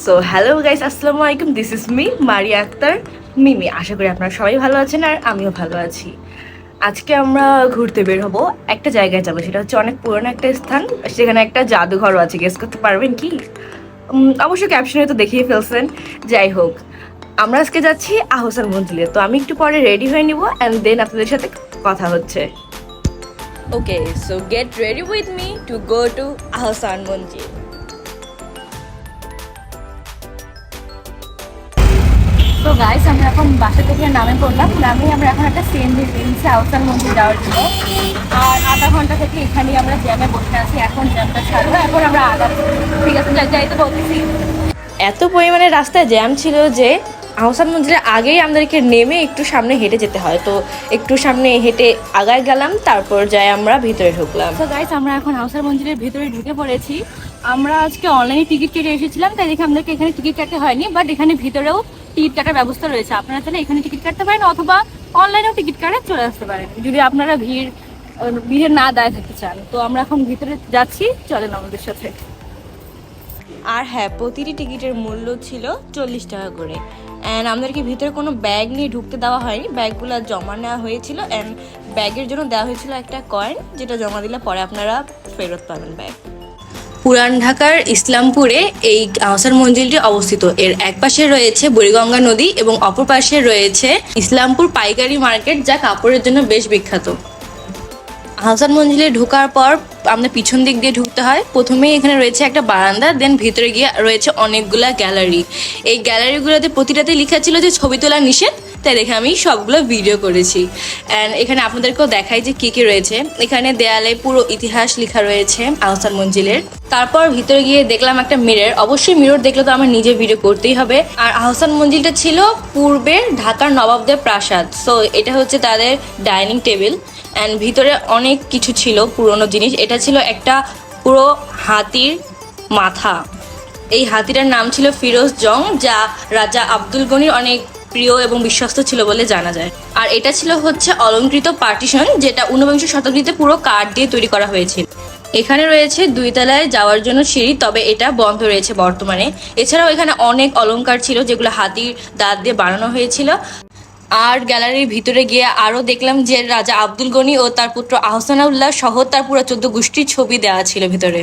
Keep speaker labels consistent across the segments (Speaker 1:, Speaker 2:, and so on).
Speaker 1: So hello guys, আসসালামু আলাইকুম। This is me Maria Akter Mimi. আশা করি আপনারা সবাই ভালো আছেন আর আমিও ভালো আছি। আজকে আমরা ঘুরতে বের হবো, একটা জায়গায় যাবো, সেটা হচ্ছে অনেক পুরনো একটা স্থান, সেখানে একটা জাদুঘরও আছে। গেস করতে পারবেন কি? অবশ্য ক্যাপশনে তো দেখিয়ে ফেলছেন। যাই হোক, আমরা আজকে যাচ্ছি আহসান মঞ্জিলে। তো আমি একটু পরে রেডি হয়ে নিব অ্যান্ড দেন আপনাদের সাথে কথা হচ্ছে। Okay, so get ready with me to go to Ahsan Manzil. তো গাইস, আমরা এখন বাসা থেকে নামে পড়লাম। নামে আমরা এখন একটা সিএনজি নিয়েছি আহসান মঞ্জিল যাওয়ার জন্য। আর আধা ঘন্টা থেকে এখানেই আমরা জ্যামে বসে আছি। এখন জ্যামটা ছাড়বো, এখন আমরা আগাচ্ছি। ঠিক আছে, যাইতে বলতেছি। এত পরিমাণে রাস্তায় জ্যাম ছিল যে আহসান মঞ্জিলের আগেই আমাদেরকে নেমে একটু সামনে হেঁটে যেতে হয়। তো একটু সামনে হেঁটে আগায় গেলাম, তারপর যাই আমরা ভিতরে ঢুকলাম। তো গাইস, আমরা এখন আহসান মঞ্জিলের ভিতরে ঢুকে পড়েছি। আমরা আজকে অনলাইনে টিকিট কেটে এসেছিলাম, তাই দেখে আমাদেরকে এখানে টিকিট কাটতে হয়নি, বাট এখানে ভিতরেও টিকিট কাটার ব্যবস্থা রয়েছে। আপনারা চাইলে এখানে টিকিট কাটতে পারেন অথবা অনলাইনেও টিকিট কাটে চলে আসতে পারেন, যদি আপনারা ভিড়ের না দাঁড়িয়ে থাকতে চান। তো আমরা এখন ভিতরে যাচ্ছি, চলেন আমাদের সাথে। আর হ্যাঁ, প্রতিটি টিকিটের মূল্য ছিল 40 টাকা করে। অ্যান্ড আমাদেরকে ভিতরে কোনো ব্যাগ নিয়ে ঢুকতে দেওয়া হয়নি, ব্যাগগুলো জমা নেওয়া হয়েছিল। অ্যান্ড ব্যাগের জন্য দেওয়া হয়েছিল একটা কয়েন, যেটা জমা দিলে পরে আপনারা ফেরত পাবেন ব্যাগ। পুরান ঢাকার ইসলামপুরে এই আহসান মঞ্জিলটি অবস্থিত। এর এক পাশে রয়েছে বুড়িগঙ্গা নদী এবং অপর পাশে রয়েছে ইসলামপুর পাইকারি মার্কেট, যা কাপড়ের জন্য বেশ বিখ্যাত। আহসান মঞ্জিলে ঢোকার পর আমাদের পিছন দিক দিয়ে ঢুকতে হয়। প্রথমেই এখানে রয়েছে একটা বারান্দা, দেন ভিতরে গিয়ে রয়েছে অনেকগুলা গ্যালারি। এই গ্যালারিগুলোতে প্রতিটাতে লেখা ছিল যে ছবি তোলা নিষেধ, তাই দেখে আমি সবগুলো ভিডিও করেছি। অ্যান্ড এখানে আপনাদেরকেও দেখাই যে কী কী রয়েছে। এখানে দেয়ালে পুরো ইতিহাস লেখা রয়েছে আহসান মঞ্জিলের। তারপর ভিতরে গিয়ে দেখলাম একটা মিরর। অবশ্যই মিরর দেখলে তো আমার নিজে ভিডিও করতেই হবে। আর আহসান মঞ্জিলটা ছিল পূর্বের ঢাকার নবাবদের প্রাসাদ। সো এটা হচ্ছে তাদের ডাইনিং টেবিল। অ্যান্ড ভিতরে অনেক কিছু ছিল পুরনো জিনিস। এটা ছিল একটা পুরো হাতির মাথা। এই হাতিটার নাম ছিল ফিরোজ জং, যা রাজা আব্দুল গনির অনেক প্রিয় এবং বিশ্বস্ত ছিল বলে জানা যায়। আর এটা ছিল হচ্ছে অলংকৃত পার্টিশন, যেটা 19 শতাব্দীতে পুরো কাঠ দিয়ে তৈরি করা হয়েছিল। এখানে রয়েছে 2 তলায় যাওয়ার জন্য সিঁড়ি, তবে এটা বন্ধ রয়েছে বর্তমানে। এছাড়াও এখানে অনেক অলংকার ছিল, যেগুলো হাতির দাঁত দিয়ে বানানো হয়েছিল। আর গ্যালারির ভিতরে গিয়ে আরও দেখলাম যে রাজা আব্দুল গনি ও তার পুত্র আহসানউল্লাহ সহ তার পুরো 14 গোষ্ঠীর ছবি দেওয়া ছিল ভিতরে।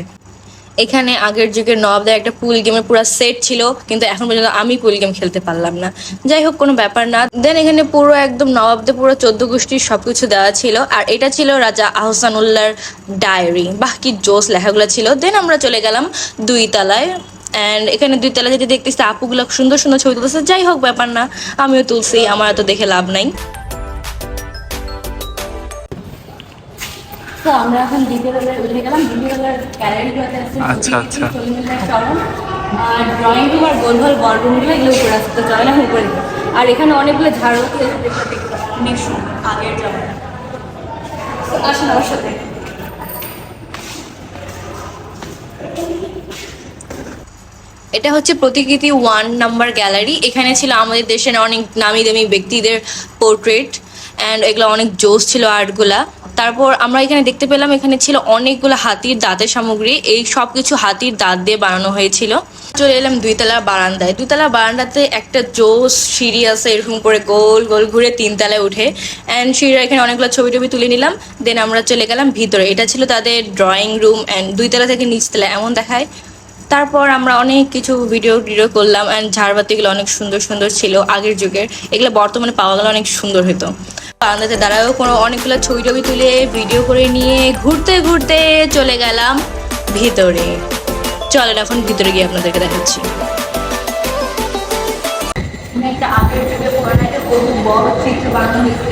Speaker 1: এখানে আগের যুগের নবাবদের একটা পুল গেমের পুরো সেট ছিল, কিন্তু এখন পর্যন্ত আমি পুল গেম খেলতে পারলাম না। যাই হোক, কোনো ব্যাপার না। দেন এখানে পুরো একদম নবাবদের পুরো 14 গোষ্ঠীর সবকিছু দেওয়া ছিল। আর এটা ছিল রাজা আহসানুল্লাহর ডায়েরি। বাহ, কি জোস লেখাগুলো ছিল। দেন আমরা চলে গেলাম 2 তলায়। অ্যান্ড এখানে 2 তলায় যদি দেখতেছি আপুগুলো সুন্দর সুন্দর ছবি তুলতেছে। যাই হোক, ব্যাপার না, আমিও তুলছি, আমার এত দেখে লাভ নাই। তো আমরা এখন দ্বিতীয় তলায় উঠে গেলাম। দ্বিতীয় তলার গ্যালারিগুলোতে আছে আর ড্রয়িং রুম আর গোলঘর বলরুমগুলো, এগুলো উপরে আসতে তো চলে না উপরে। আর এখানে অনেকগুলো ঝাড়বাতি অনেক আগের জমা। আসুন আমার সাথে। এটা হচ্ছে প্রতিকৃতি 1 নাম্বার গ্যালারি। এখানে ছিল আমাদের দেশের অনেক নামি দামি ব্যক্তিদের পোর্ট্রেট। অ্যান্ড এগুলো অনেক জোস ছিল আর্টগুলা। তারপর আমরা এখানে দেখতে পেলাম এখানে ছিল অনেকগুলো হাতির দাঁতের সামগ্রী। এই সব কিছু হাতির দাঁত দিয়ে বানানো হয়েছিল। চলে এলাম 2 তলার বারান্দায়। 2 তলার বারান্দাতে একটা জোস সিঁড়ি আছে, এরকম করে গোল গোল ঘুরে 3 তলায় উঠে। অ্যান্ড সিঁড়ির এখানে অনেকগুলো ছবি টবি তুলে নিলাম। দেন আমরা চলে গেলাম ভিতরে। এটা ছিল তাদের ড্রয়িং রুম। অ্যান্ড 2 তলা থেকে নিচ তলা এমন দেখায়। তারপর আমরা অনেক কিছু ভিডিও করলাম। অ্যান্ড ঝাড়বাতিগুলো অনেক সুন্দর সুন্দর ছিল আগের যুগের। এগুলো বর্তমানে পাওয়া গেলে অনেক সুন্দর হতো। বারান্দাতে দাঁড়ায়ও কোনো অনেকগুলো ছবি টবি তুলে ভিডিও করে নিয়ে ঘুরতে ঘুরতে চলে গেলাম ভিতরে। চলেন এখন ভিতরে গিয়ে আপনাদেরকে দেখাচ্ছি। একটা আগের যুগে বড় চিত্র বানানো হয়েছে।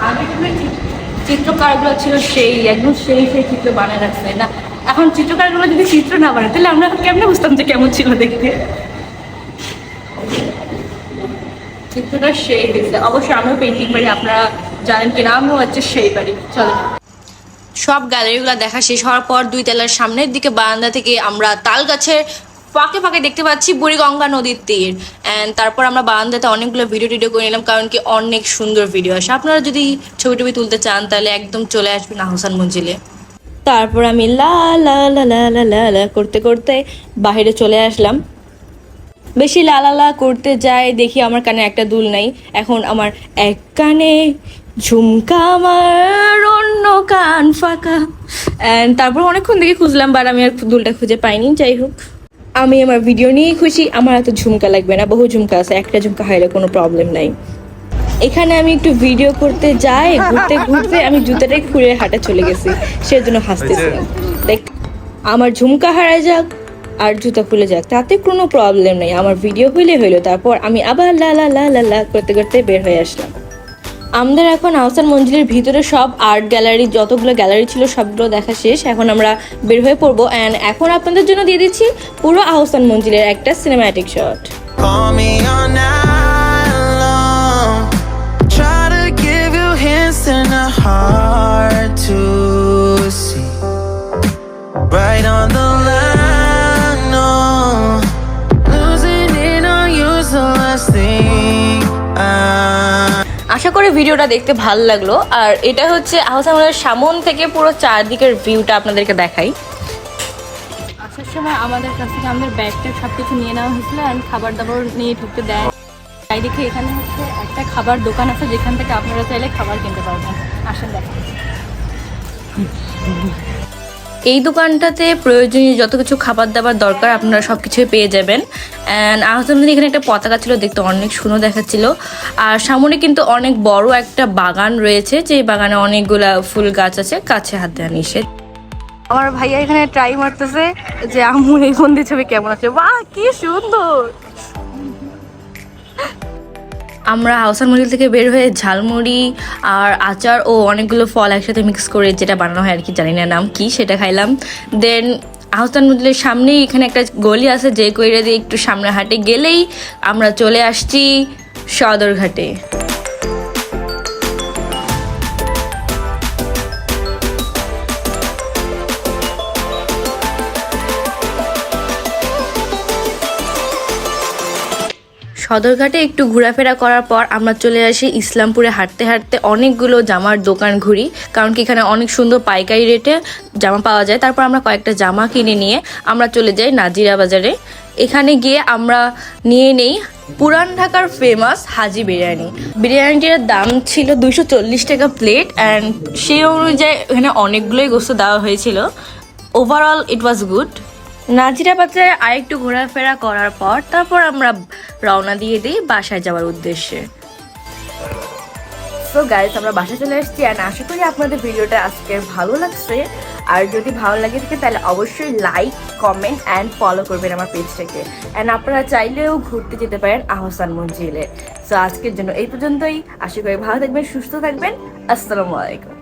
Speaker 1: আগের যুগের চিত্রকারগুলো ছিল সেই একদম সেই চিত্র বানিয়ে রাখছে না। এখন চিত্রকারগুলো যদি চিত্র না বানায়, তাহলে আমরা কেমনে বুঝতাম যে কেমন ছিল দেখতে। চিত্রটা সেই হয়েছে। অবশ্যই আমিও পেন্টিং পারি, আপনারা জানেন কিনা, আমিও হচ্ছে সেই পারি। চলো, সব গ্যালারিগুলো দেখা শেষ হওয়ার পর 2 তলার সামনের দিকে বারান্দা থেকে আমরা তাল গাছের ফাঁকে ফাঁকে দেখতে পাচ্ছি বুড়িগঙ্গা নদীর তীর। অ্যান্ড তারপর আমরা বারান্দাতে অনেকগুলো ভিডিও করে নিলাম, কারণ কি অনেক সুন্দর ভিডিও আসে। আপনারা যদি ছবি টবি তুলতে চান তাহলে একদম চলে আসবেন আহসান মঞ্জিলে। তারপর আমি লা লা লা লা লা লা করতে করতে বাইরে চলে আসলাম। বেশি লালালা করতে যাই, দেখি আমার কানে একটা দুল নাই। এখন আমার এক কানে ঝুমকা, আমার অন্য কান ফাঁকা। অ্যান্ড তারপর অনেকক্ষণ থেকে খুঁজলাম, বাট আমি আর দুলটা খুঁজে পাইনি। যাই হোক, আমি আমার ভিডিও নিয়েই খুশি। আমার এত ঝুমকা লাগবে না, বহু ঝুমকা আছে, একটা ঝুমকা হাইলে কোনো প্রবলেম নাই। এখানে আমি একটু ভিডিও করতে যাই, ঘুরতে ঘুরতে আমি জুতাটাই খুলে হাঁটা চলে গেছি, সেজন্য হাসতেছি। দেখ, আমার ঝুমকা হারায় যাক আর জুতা খুলে যাক, তাতে কোনো প্রবলেম নেই, আমার ভিডিও হইলো। তারপর আমি আবার লা লা লা লা লা করতে করতে বের হয়ে আসলাম। আমাদের এখন আহসান মঞ্জিলের ভিতরে সব আর্ট গ্যালারি, যতগুলো গ্যালারি ছিল সবগুলো দেখা শেষ। এখন আমরা বের হয়ে পড়বো। অ্যান্ড এখন আপনাদের জন্য দিয়ে দিচ্ছি পুরো আহসান মঞ্জিলের একটা cinematic shot.
Speaker 2: Right on the line, no, losing it on you's the last thing
Speaker 1: আশা করি ভিডিওটা দেখতে ভালো লাগলো। আর এটা হচ্ছে আহসান মঞ্জিলের সামন থেকে পুরো চারদিকের ভিউটা আপনাদেরকে দেখাই। আসার সময় আমাদের কাছ থেকে আমাদের ব্যাগটা সব কিছু নিয়ে নেওয়া হয়েছিল, অ্যান্ড খাবার দাবার নিয়ে ঢুকতে দেয়। তাই দেখে এখানে হচ্ছে একটা খাবার দোকান আছে, যেখান থেকে আপনারা চাইলে খাবার কিনতে পারবেন। আসেন দেখেন। এই দোকানটাতে প্রয়োজনীয় যত কিছু খাবার দাবার দরকার আপনারা সব কিছুই পেয়ে যাবেন। অ্যান্ড আহসান মঞ্জিলে এখানে একটা পতাকা ছিল, দেখতে অনেক সুন্দর দেখাচ্ছিল। আর সামনে কিন্তু অনেক বড় একটা বাগান রয়েছে, যে বাগানে অনেকগুলা ফুল গাছ আছে, কাছে হাত দেওয়া নিষেধ। আমার ভাইয়া এখানে ট্রাই মারতেছে যে আম্মুর এই বন্দি ছবি কেমন আছে। বাহ, কি সুন্দর। আমরা আহসান মঞ্জিল থেকে বের হয়ে ঝালমুড়ি আর আচার ও অনেকগুলো ফল একসাথে মিক্স করে যেটা বানানো হয় আর কি, জানি না নাম কি, সেটা খাইলাম। দেন আহসান মঞ্জিলের সামনেই এখানে একটা গলি আছে, যে গলিটা দিয়ে একটু সামনে হাঁটে গেলেই আমরা চলে আসছি সদরঘাটে। সদরঘাটে একটু ঘোরাফেরা করার পর আমরা চলে আসি ইসলামপুরে। হাঁটতে হাঁটতে অনেকগুলো জামার দোকান ঘুরি, কারণ কি এখানে অনেক সুন্দর পাইকারি রেটে জামা পাওয়া যায়। তারপর আমরা কয়েকটা জামা কিনে নিয়ে আমরা চলে যাই নাজিরা বাজারে। এখানে গিয়ে আমরা নিয়ে নেই পুরান ঢাকার ফেমাস হাজি বিরিয়ানি। বিরিয়ানিটির দাম ছিল 240 টাকা প্লেট, অ্যান্ড সেই অনুযায়ী এখানে অনেকগুলোই গোস্ত দেওয়া হয়েছিল। Overall it was good. Nazira বাজারে আরেকটু ঘোরাফেরা করার পর তারপর আমরা রওনা দিয়ে দিই বাসায় যাওয়ার উদ্দেশ্যে। সো গাইস, আমরা বাসায় চলে এসেছি, অ্যান্ড আশা করি আপনাদের ভিডিওটা আজকে ভালো লাগছে। আর যদি ভালো লাগে থাকে তাহলে অবশ্যই লাইক, কমেন্ট অ্যান্ড ফলো করবেন আমার পেজটাকে। অ্যান্ড আপনারা চাইলেও ঘুরতে যেতে পারেন আহসান মঞ্জিলে। সো আজকের জন্য এই পর্যন্তই। আশা করি ভালো থাকবেন, সুস্থ থাকবেন। আসসালামু আলাইকুম।